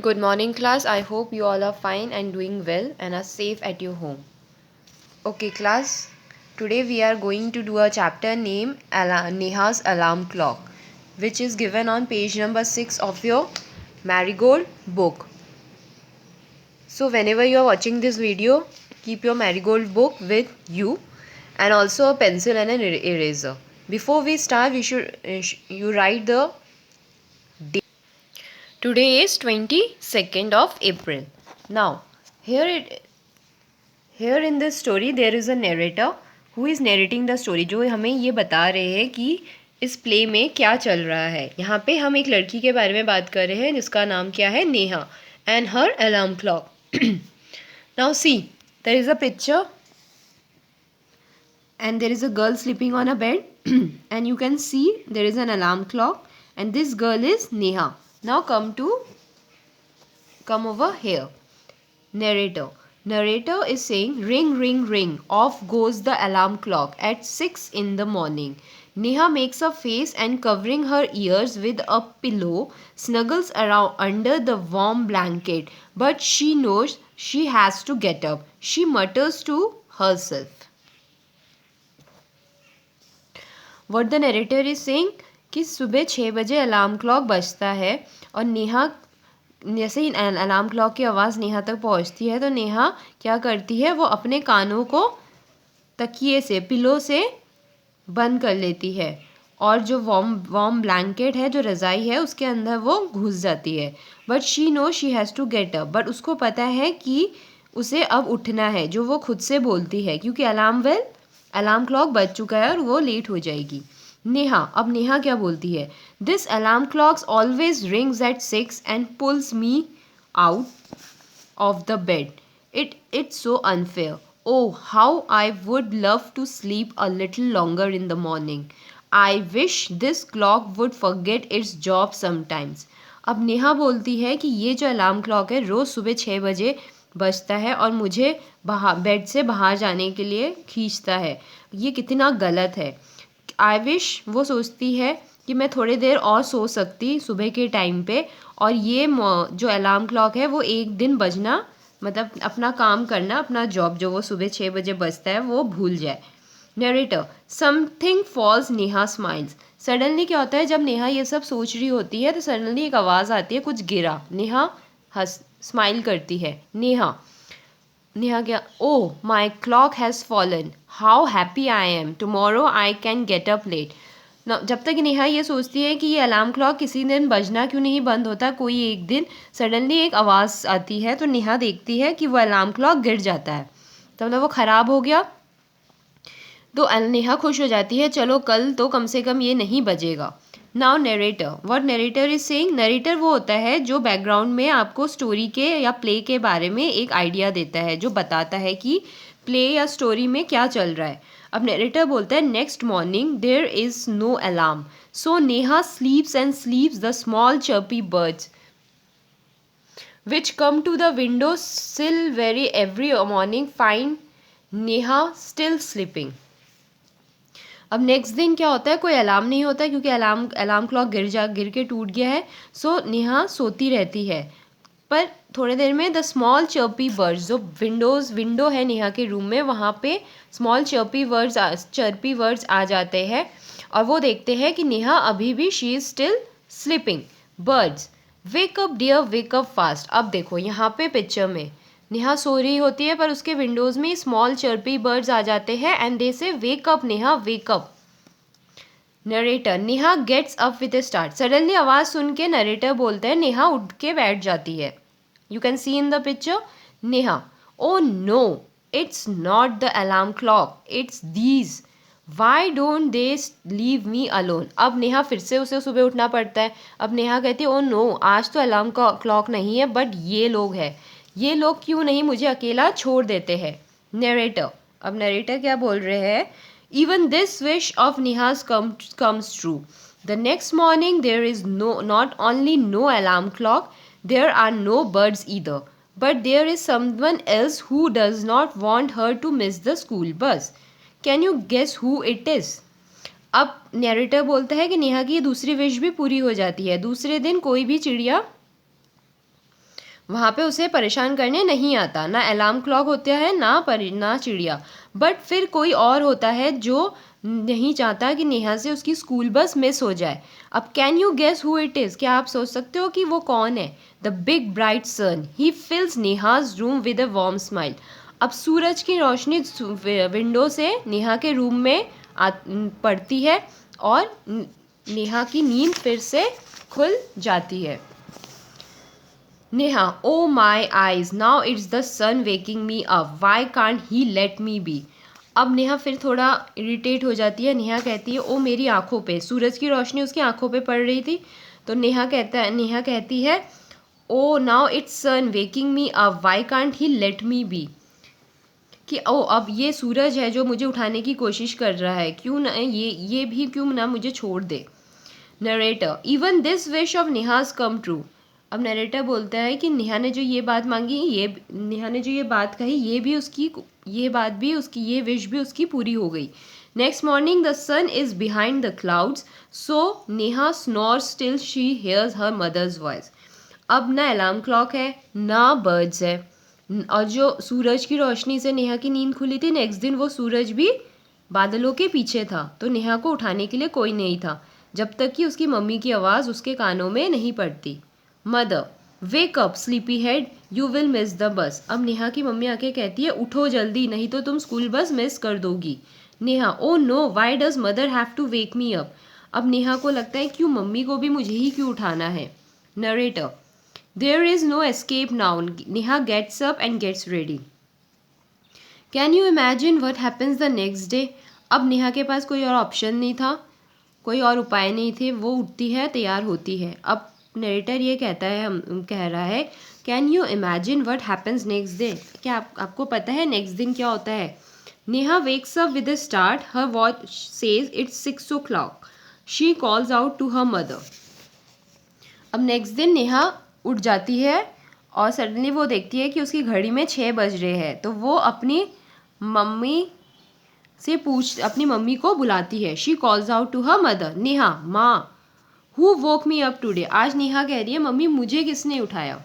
Good morning, class. I hope you all are fine and doing well and are safe at your home. Okay, class. Today we are going to do a chapter named Neha's Alarm Clock, which is given on page number 6 of your Marigold book. So, whenever you are watching this video, keep your Marigold book with you and also a pencil and an eraser. Before we start, you write the date. Today is 22nd of April. Now, here in this story there is a narrator who is narrating the story, जो हमें ये बता रहे हैं कि इस play में क्या चल रहा है। यहाँ पे हम एक लड़की के बारे में बात कर रहे हैं जिसका नाम क्या है, Neha, and her alarm clock. Now see, there is a picture and there is a girl sleeping on a bed and you can see there is an alarm clock and this girl is Neha. Now come over here. Narrator is saying, ring, ring, ring. Off goes the alarm clock at 6 in the morning. Neha makes a face and covering her ears with a pillow, snuggles around under the warm blanket. But she knows she has to get up. She mutters to herself. What the narrator is saying कि सुबह 6 बजे alarm clock बजता है और नेहा जैसे ही alarm clock की आवाज़ नेहा तक पहुंचती है तो नेहा क्या करती है, वो अपने कानों को तकिए से, पिलो से बंद कर लेती है और जो वार्म ब्लैंकेट है, जो रज़ाई है, उसके अंदर वो घुस जाती है। But she know she has to get up, but उसको पता है कि उसे अब उठना है, जो वो खुद से बोलती है क्योंकि अलार्म क्लॉक बज चुका है और वो लेट हो जाएगी। अब नेहा क्या बोलती है, this alarm clocks always rings at 6 and pulls me out of the bed. It's so unfair. Oh, how I would love to sleep a little longer in the morning. I wish this clock would forget its job sometimes. अब नेहा बोलती है कि ये जो alarm clock है रोज़ सुबह 6 बजे बजता है और मुझे बेड से बाहर जाने के लिए खींचता है। ये कितना गलत है। आई विश, वो सोचती है कि मैं थोड़ी देर और सो सकती सुबह के टाइम पे और ये जो अलार्म क्लॉक है वो एक दिन बजना, मतलब अपना काम करना, अपना जॉब जो वो सुबह 6 बजे बजता है वो भूल जाए। Narrator, something false, Neha smiles. Suddenly क्या होता है, जब नेहा ये सब सोच रही होती है तो सडनली एक आवाज़ आती है, कुछ गिरा। नेहा स्माइल करती है। नेहा क्या, oh my clock has fallen, how happy I am, tomorrow I can get up late. जब तक नेहा ये सोचती है कि ये अलार्म क्लॉक किसी दिन बजना क्यों नहीं बंद होता, कोई एक दिन सडनली एक आवाज़ आती है तो नेहा देखती है कि वो अलार्म क्लॉक गिर जाता है, तो मतलब वो ख़राब हो गया। तो नेहा खुश हो जाती है, चलो कल तो कम से कम ये नहीं बजेगा। Now narrator, what narrator is saying, narrator वो होता है जो बैकग्राउंड में आपको स्टोरी के या प्ले के बारे में एक आइडिया देता है, जो बताता है कि प्ले या स्टोरी में क्या चल रहा है। अब नरेटर बोलता है, next morning there is no alarm, so Neha sleeps and sleeps the small chirpy birds which come to the window sill every morning find Neha still sleeping. अब नेक्स्ट दिन क्या होता है, कोई अलार्म नहीं होता क्योंकि अलार्म क्लॉक गिर के टूट गया है। सो नेहा सोती रहती है, पर थोड़ी देर में द स्मॉल चर्पी बर्ड्स, जो विंडो है नेहा के रूम में, वहाँ पे स्मॉल चर्पी वर्ड्स आ जाते हैं और वो देखते हैं कि नेहा अभी भी she is still sleeping. Birds, wake up dear, wake up fast. अब देखो यहाँ पे पिक्चर में नेहा सो रही होती है पर उसके विंडोज़ में स्मॉल चर्पी बर्ड्स आ जाते हैं and they say wake up Neha, wake up. Narrator, Neha gets up with a start. Suddenly आवाज़ सुन के नरेटर बोलते हैं, नेहा उठ के बैठ जाती है. You can see in the picture. Neha, oh no, it's not the alarm clock, it's these, why don't they leave me alone. अब नेहा फिर से उसे सुबह उठना पड़ता है. अब नेहा कहती है, ओ नो, आज तो अलार्म क्लॉक नहीं है बट ये लोग हैं, ये लोग क्यों नहीं मुझे अकेला छोड़ देते हैं. नरेटर, अब नरेटर क्या बोल रहे हैं, even this wish of Neha's comes true. The next morning there is not only no alarm clock, there are no birds either, but there is someone else who does not want her to miss the school bus. Can you guess who it is. अब narrator बोलता है कि नेहा की ये दूसरी wish भी पूरी हो जाती है. दूसरे दिन कोई भी चिड़िया वहाँ पे उसे परेशान करने नहीं आता, ना अलार्म क्लॉक होता है ना चिड़िया। बट फिर कोई और होता है जो नहीं चाहता कि नेहा से उसकी स्कूल बस मिस हो जाए। अब can you guess who it is? क्या आप सोच सकते हो कि वो कौन है? The big bright sun he fills Neha's room with a warm smile. अब सूरज की रोशनी विंडो से नेहा के रूम में पड़ती है और नेहा की नींद फिर से खुल जाती है। Neha, oh my eyes, now it's the sun waking me up, why can't he let me be. अब नेहा फिर थोड़ा इरिटेट हो जाती है। नेहा कहती है, ओ मेरी आंखों पे, सूरज की रोशनी उसकी आंखों पे पड़ रही थी। तो नेहा कहती है, oh now it's sun waking me up, why can't he let me be. कि ओ अब ये सूरज है जो मुझे उठाने की कोशिश कर रहा है, क्यों ना ये भी क्यों ना मुझे छोड़ दे। Narrator, even this wish of Neha's come true. अब नरेटर बोलता है कि नेहा ने जो ये बात मांगी, नेहा ने जो ये बात कही, ये विश भी उसकी पूरी हो गई। Next morning the sun is behind the clouds, so Neha snores till she hears her mother's voice. अब ना अलार्म क्लॉक है, ना बर्ड्स है, और जो सूरज की रोशनी से नेहा की नींद खुली थी, नेक्स्ट दिन वो सूरज भी बादलों के पीछे था, तो नेहा को उठाने के लिए कोई नहीं था, जब तक कि उसकी मम्मी की आवाज़ उसके कानों में नहीं पड़ती। Mother, wake up sleepy head, you will miss the bus. अब नेहा की मम्मी आके कहती है, उठो जल्दी, नहीं तो तुम स्कूल बस मिस कर दोगी। Neha, oh no, why does mother have to wake me up. अब नेहा को लगता है क्यों मम्मी को भी मुझे ही क्यों उठाना है। Narrator, there is no escape now. Neha gets up and gets ready. Can you imagine what happens the next day? अब नेहा के पास कोई और ऑप्शन नहीं था, कोई और उपाय नहीं थे। वो उठती है, तैयार होती है। अब नरेटर ये कह रहा है, can you imagine what happens next day? क्या आपको पता है नेक्स्ट दिन क्या होता है? Neha wakes up with a start, her watch says it's 6 o'clock. She calls out to her mother. अब नेक्स्ट दिन नेहा उठ जाती है और सडनली वो देखती है कि उसकी घड़ी में 6 बज रहे हैं। तो वो अपनी मम्मी अपनी मम्मी को बुलाती है। She calls out to her mother, Neha माँ, who woke me up today? आज नेहा कह रही है, मम्मी मुझे किसने उठाया?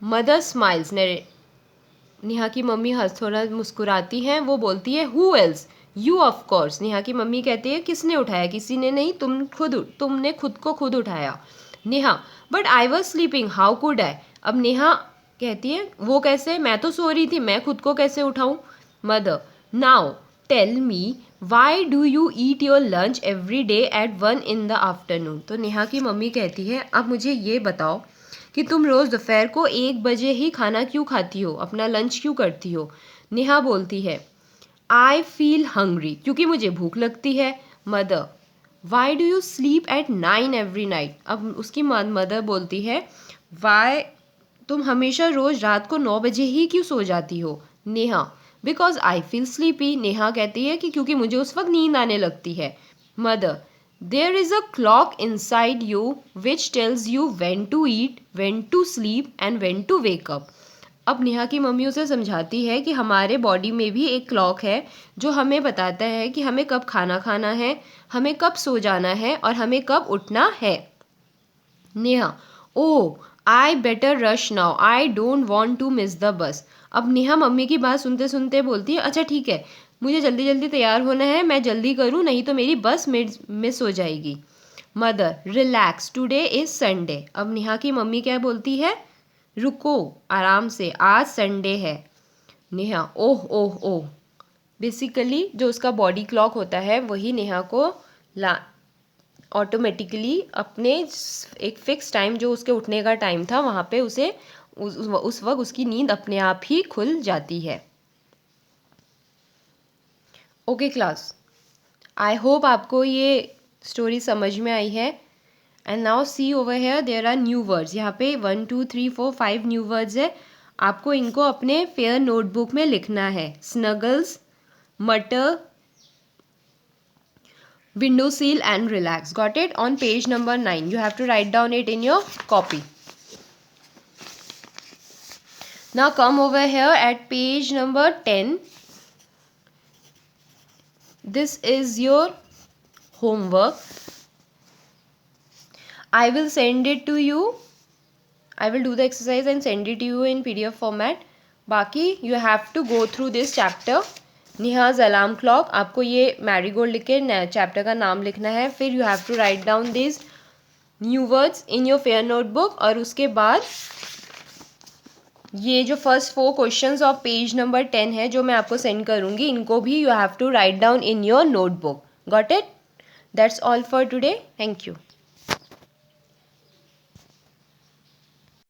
मदर स्माइल्स, नेहा की मम्मी थोड़ा मुस्कुराती हैं। वो बोलती है, who else? You of course. Neha की मम्मी कहती है, किसने उठाया? किसी ने नहीं, तुमने खुद को खुद उठाया। Neha, but I was sleeping, how could I? अब नेहा कहती है, वो कैसे? मैं तो सो रही थी, मैं खुद को कैसे उठाऊं? Mother, now tell me, why do you eat your lunch every day at 1 in the afternoon? तो नेहा की मम्मी कहती है, अब मुझे ये बताओ कि तुम रोज़ दोपहर को 1 बजे ही खाना क्यों खाती हो, अपना लंच क्यों करती हो? नेहा बोलती है, आई फील हंग्री, क्योंकि मुझे भूख लगती है। Mother, Y do you sleep at 9 every night? अब उसकी मदर बोलती है, वाई तुम हमेशा रोज़ रात को 9 बजे ही क्यों सो जाती हो? Neha, because I feel sleepy. Neha कहती है कि क्योंकि मुझे उस वक्त नींद आने लगती है। Mother, there is a clock inside you which tells you when to eat, when to sleep and when to wake up. अब नेहा की मम्मी उसे समझाती है कि हमारे बॉडी में भी एक क्लॉक है जो हमें बताता है कि हमें कब खाना खाना है, हमें कब सो जाना है और हमें कब उठना है। Neha, oh I better rush now, I don't want to miss the bus. अब नेहा मम्मी की बात सुनते सुनते बोलती है, अच्छा ठीक है, मुझे जल्दी जल्दी तैयार होना है, मैं जल्दी करूँ, नहीं तो मेरी बस मिस हो जाएगी। Mother, relax, today is Sunday. अब नेहा की मम्मी क्या बोलती है, रुको, आराम से, आज संडे है। नेहा, ओह ओह ओह। बेसिकली जो उसका बॉडी क्लॉक होता है वही नेहा को ऑटोमेटिकली अपने एक फिक्स टाइम, जो उसके उठने का टाइम था, वहाँ पे उसे उस वक्त उसकी नींद अपने आप ही खुल जाती है। ओके क्लास, आई होप आपको ये स्टोरी समझ में आई है। And now see over here, there are new words. यहाँ पे 1 2 3 4 5 न्यू वर्ड्स है। आपको इनको अपने फेयर नोटबुक में लिखना है। स्नगल्स, मटर, window sill and relax. Got it? On page number 9 you have to write down it in your copy. Now come over here at page number 10. This is your homework. I will send it to you I will do the exercise and send it to you in PDF format. बाकी you have to go through this chapter. Neha's alarm clock, आपको ये marigold लिख के chapter का नाम लिखना है. फिर you have to write down this new words in your fair notebook. और उसके बाद ये जो first 4 questions of page number 10 है जो मैं आपको सेंड करूँगी, इनको भी you have to write down in your notebook. Got it? That's all for today. Thank you.